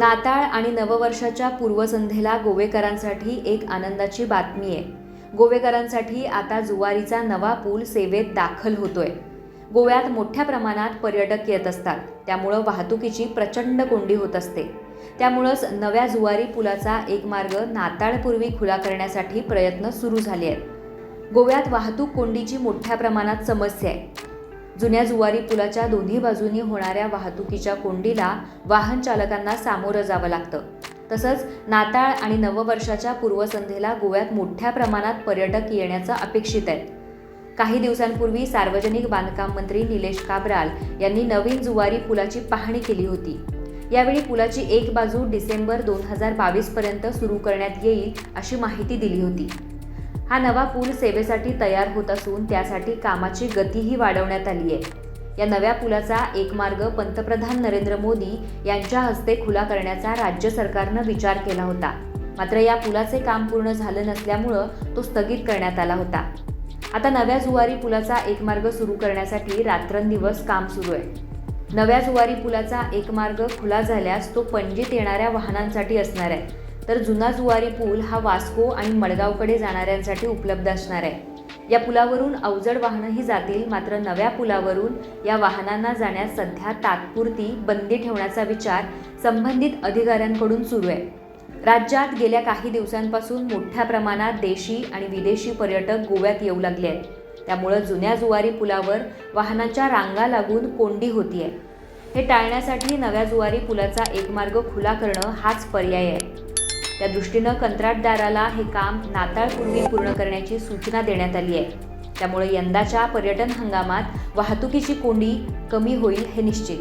नाताळ आणि नववर्षाच्या पूर्वसंध्येला गोवेकरांसाठी एक आनंदाची बातमी आहे। गोवेकरांसाठी आता जुवारीचा नवा पूल सेवेत दाखल होतोय। गोव्यात मोठ्या प्रमाणात पर्यटक येत असतात, त्यामुळे वाहतुकीची प्रचंड कोंडी होत असते। त्यामुळेच नव्या जुवारी पुलाचा एक मार्ग नाताळपूर्वी खुला करण्यासाठी प्रयत्न सुरू झाले आहेत। गोव्यात वाहतूक कोंडीची मोठ्या प्रमाणात समस्या आहे। जुन्या जुवारी पुलाच्या दोन्ही बाजूंनी होणाऱ्या वाहतुकीच्या कोंडीला वाहन चालकांना सामोरं जावं लागतं। तसंच नाताळ आणि नववर्षाच्या पूर्वसंध्येला गोव्यात मोठ्या प्रमाणात पर्यटक येण्याचं अपेक्षित आहे। काही दिवसांपूर्वी सार्वजनिक बांधकाम मंत्री निलेश काब्राल यांनी नवीन जुवारी पुलाची पाहणी केली होती। यावेळी पुलाची एक बाजू डिसेंबर 2022 पर्यंत सुरू करण्यात येईल अशी माहिती दिली होती। हा नवा पूल सेवेसाठी तयार होत असून त्यासाठी कामाची गतीही वाढवण्यात आली आहे। या नव्या पुलाचा एक मार्ग पंतप्रधान नरेंद्र मोदी यांच्या हस्ते खुला करण्याचा राज्य सरकारनं विचार केला होता। मात्र या पुलाचे काम पूर्ण झालं नसल्यामुळे तो स्थगित करण्यात आला होता। आता नव्या जुवारी पुलाचा एक मार्ग सुरू करण्यासाठी रात्रंदिवस काम सुरू आहे। नव्या जुवारी पुलाचा एक मार्ग खुला झाल्यास तो पणजीत येणाऱ्या वाहनांसाठी असणार आहे, तर जुना जुवारी पूल हा वास्को आणि मडगावकडे जाणाऱ्यांसाठी उपलब्ध असणार आहे। या पुलावरून अवजड वाहनंही जातील, मात्र नव्या पुलावरून या वाहनांना जाण्यास सध्या तात्पुरती बंदी ठेवण्याचा विचार संबंधित अधिकाऱ्यांकडून सुरू आहे। राज्यात गेल्या काही दिवसांपासून मोठ्या प्रमाणात देशी आणि विदेशी पर्यटक गोव्यात येऊ लागले आहेत। त्यामुळे जुन्या जुवारी पुलावर वाहनांच्या रांगा लागून कोंडी होतीये। हे टाळण्यासाठी नव्या जुवारी पुलाचा एक मार्ग खुला करणं हाच पर्याय आहे। त्या दृष्टीनं कंत्राटदाराला हे काम नाताळपूर्वी पूर्ण करण्याची सूचना देण्यात आली आहे। त्यामुळे यंदाच्या पर्यटन हंगामात वाहतुकीची कोंडी कमी होईल हे निश्चित।